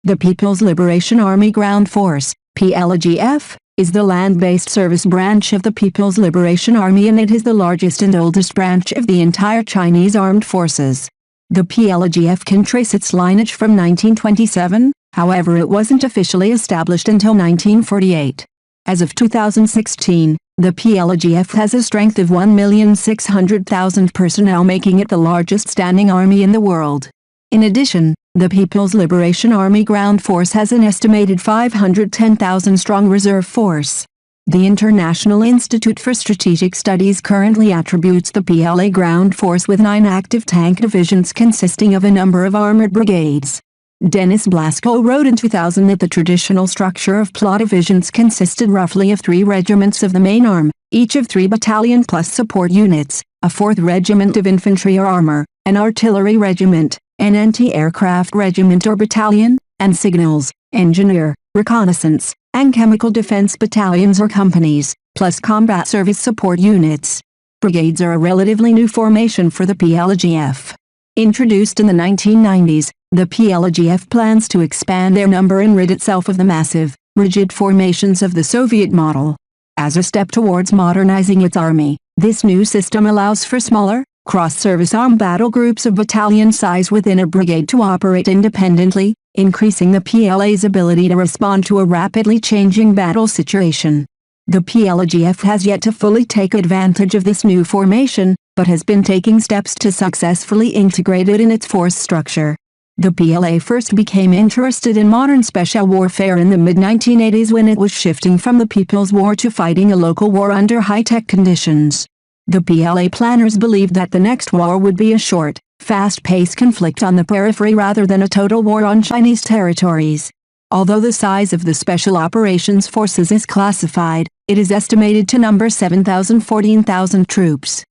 The People's Liberation Army Ground Force, PLGF, is the land-based service branch of the People's Liberation Army, and it is the largest and oldest branch of the entire Chinese armed forces. The PLGF can trace its lineage from 1927, however it wasn't officially established until 1948. As of 2016, the PLGF has a strength of 1,600,000 personnel, making it the largest standing army in the world. In addition, the People's Liberation Army Ground Force has an estimated 510,000-strong reserve force. The International Institute for Strategic Studies currently attributes the PLA Ground Force with 9 active tank divisions consisting of a number of armored brigades. Dennis Blasko wrote in 2000 that the traditional structure of PLA divisions consisted roughly of 3 regiments of the main arm, each of 3 battalion plus support units, a 4th regiment of infantry or armor, an artillery regiment, an anti-aircraft regiment or battalion, and signals, engineer, reconnaissance, and chemical defense battalions or companies, plus combat service support units. Brigades are a relatively new formation for the PLGF. Introduced in the 1990s, the PLGF plans to expand their number and rid itself of the massive, rigid formations of the Soviet model. As a step towards modernizing its army, this new system allows for smaller, cross-service armed battle groups of battalion size within a brigade to operate independently, increasing the PLA's ability to respond to a rapidly changing battle situation. The PLGF has yet to fully take advantage of this new formation, but has been taking steps to successfully integrate it in its force structure. The PLA first became interested in modern special warfare in the mid-1980s when it was shifting from the People's War to fighting a local war under high-tech conditions. The PLA planners believed that the next war would be a short, fast-paced conflict on the periphery rather than a total war on Chinese territories. Although the size of the Special Operations Forces is classified, it is estimated to number 7,000–14,000 troops.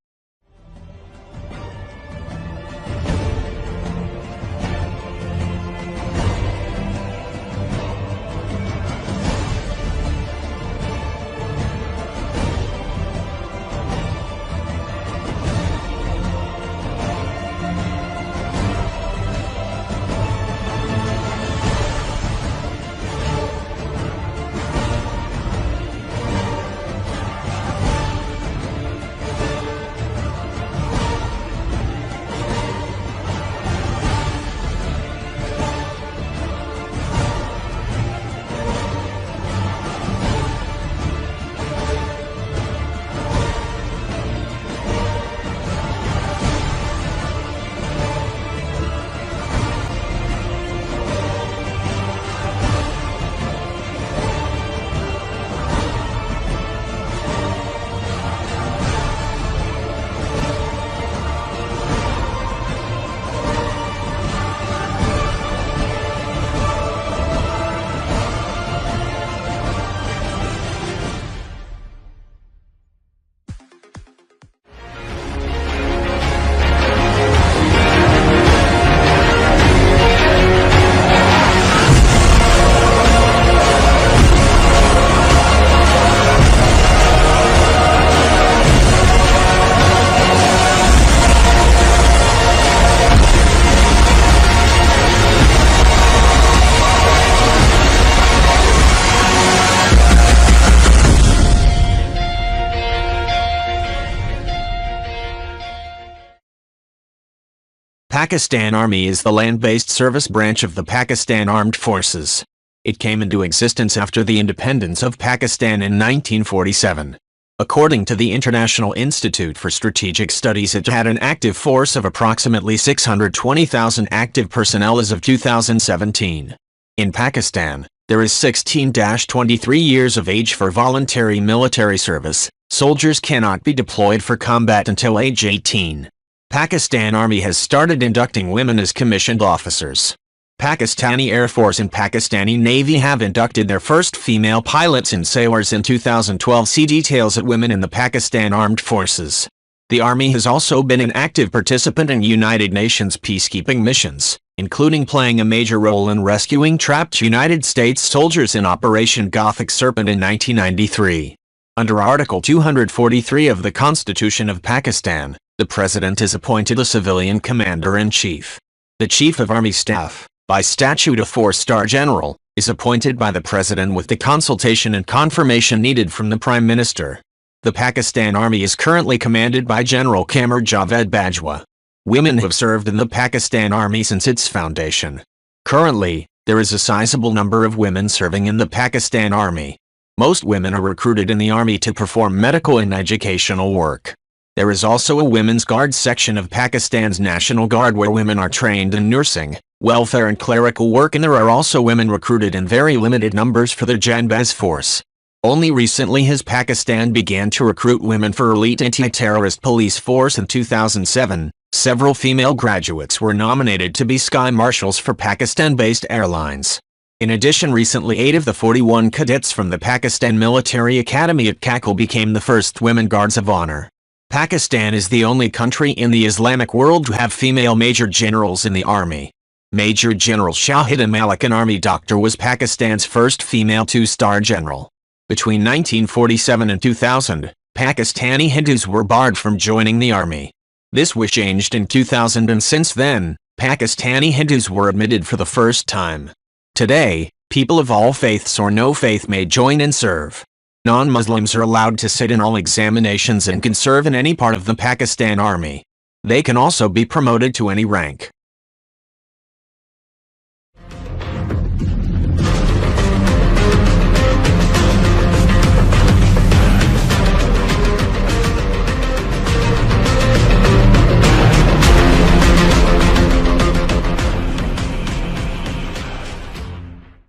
Pakistan Army is the land-based service branch of the Pakistan Armed Forces. It came into existence after the independence of Pakistan in 1947. According to the International Institute for Strategic Studies, it had an active force of approximately 620,000 active personnel as of 2017. In Pakistan, there is 16–23 years of age for voluntary military service. Soldiers cannot be deployed for combat until age 18. Pakistan Army has started inducting women as commissioned officers. Pakistani Air Force and Pakistani Navy have inducted their first female pilots and sailors in 2012. See details at Women in the Pakistan Armed Forces. The Army has also been an active participant in United Nations peacekeeping missions, including playing a major role in rescuing trapped United States soldiers in Operation Gothic Serpent in 1993. Under Article 243 of the Constitution of Pakistan, the President is appointed a civilian commander-in-chief. The Chief of Army Staff, By statute, a 4-star general is appointed by the president with the consultation and confirmation needed from the Prime Minister. The Pakistan Army is currently commanded by General Qamar Javed Bajwa. Women have served in the Pakistan Army since its foundation. Currently, there is a sizable number of women serving in the Pakistan Army. Most women are recruited in the Army to perform medical and educational work. There is also a Women's Guard section of Pakistan's National Guard where women are trained in nursing, welfare and clerical work, and there are also women recruited in very limited numbers for the Janbaz Force. Only recently has Pakistan began to recruit women for elite anti-terrorist police force in 2007. Several female graduates were nominated to be Sky Marshals for Pakistan-based airlines. In addition, recently 8 of the 41 cadets from the Pakistan Military Academy at Kakal became the first women guards of honor. Pakistan is the only country in the Islamic world to have female major generals in the army. Major General Shahida Malik, an army doctor, was Pakistan's first female 2-star general. Between 1947 and 2000, Pakistani Hindus were barred from joining the army. This was changed in 2000, and since then, Pakistani Hindus were admitted for the first time. Today, people of all faiths or no faith may join and serve. Non-Muslims are allowed to sit in all examinations and can serve in any part of the Pakistan Army. They can also be promoted to any rank.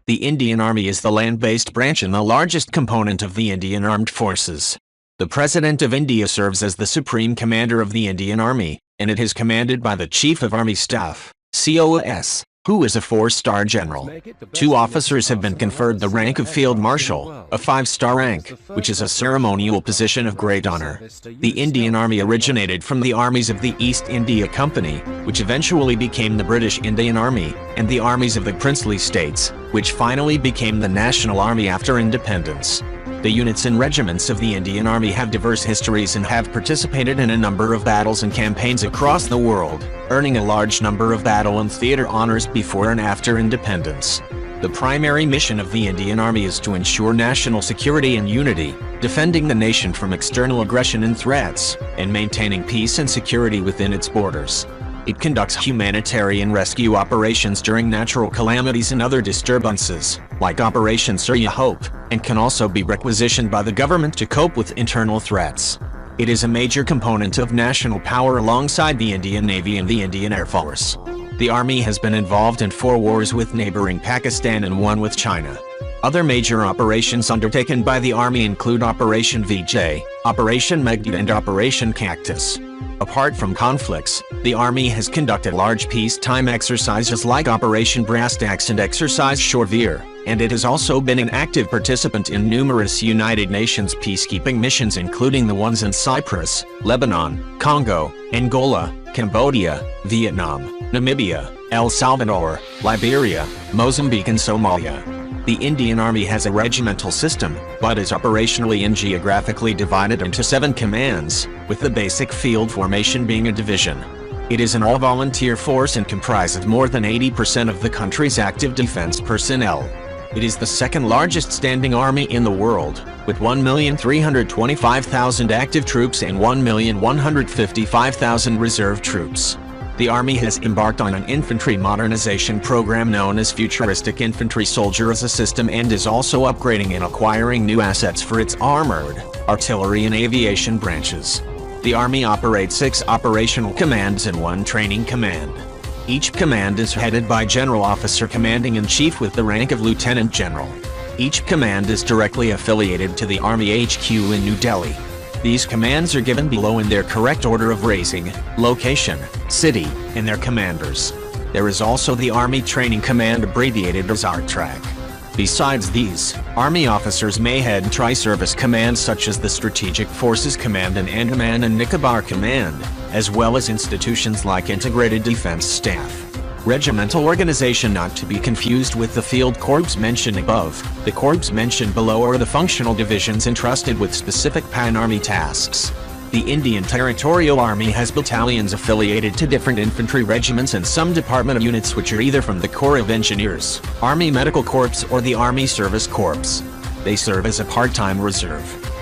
The Indian Army is the land-based branch and the largest component of the Indian Armed Forces. The President of India serves as the Supreme Commander of the Indian Army, and it is commanded by the Chief of Army Staff, COS, who is a 4-star general. 2 officers have been conferred the rank of Field Marshal, a 5-star rank, which is a ceremonial position of great honor. The Indian Army originated from the armies of the East India Company, which eventually became the British Indian Army, and the armies of the princely states, which finally became the National Army after independence. The units and regiments of the Indian Army have diverse histories and have participated in a number of battles and campaigns across the world, earning a large number of battle and theater honors before and after independence. The primary mission of the Indian Army is to ensure national security and unity, defending the nation from external aggression and threats, and maintaining peace and security within its borders. It conducts humanitarian rescue operations during natural calamities and other disturbances, like Operation Surya Hope, and can also be requisitioned by the government to cope with internal threats. It is a major component of national power alongside the Indian Navy and the Indian Air Force. The Army has been involved in 4 wars with neighboring Pakistan and 1 with China. Other major operations undertaken by the Army include Operation Vijay, Operation Meghdoot and Operation Cactus. Apart from conflicts, the Army has conducted large peacetime exercises like Operation Brass-Tacks and Exercise Shorevir, and it has also been an active participant in numerous United Nations peacekeeping missions, including the ones in Cyprus, Lebanon, Congo, Angola, Cambodia, Vietnam, Namibia, El Salvador, Liberia, Mozambique and Somalia. The Indian Army has a regimental system, but is operationally and geographically divided into 7 commands, with the basic field formation being a division. It is an all-volunteer force and comprises more than 80% of the country's active defense personnel. It is the second largest standing army in the world, with 1,325,000 active troops and 1,155,000 reserve troops. The Army has embarked on an infantry modernization program known as Futuristic Infantry Soldier as a System and is also upgrading and acquiring new assets for its armored, artillery and aviation branches. The Army operates 6 operational commands and 1 training command. Each command is headed by General Officer Commanding-in-Chief with the rank of Lieutenant General. Each command is directly affiliated to the Army HQ in New Delhi. These commands are given below in their correct order of raising, location, city, and their commanders. There is also the Army Training Command, abbreviated as ARTRAC. Besides these, Army officers may head tri-service commands such as the Strategic Forces Command and Andaman and Nicobar Command, as well as institutions like Integrated Defense Staff. Regimental organization not to be confused with the field corps mentioned above. The corps mentioned below are the functional divisions entrusted with specific pan-army tasks. The Indian Territorial Army has battalions affiliated to different infantry regiments and some department units which are either from the Corps of Engineers, Army Medical Corps or the Army Service Corps. They serve as a part-time reserve.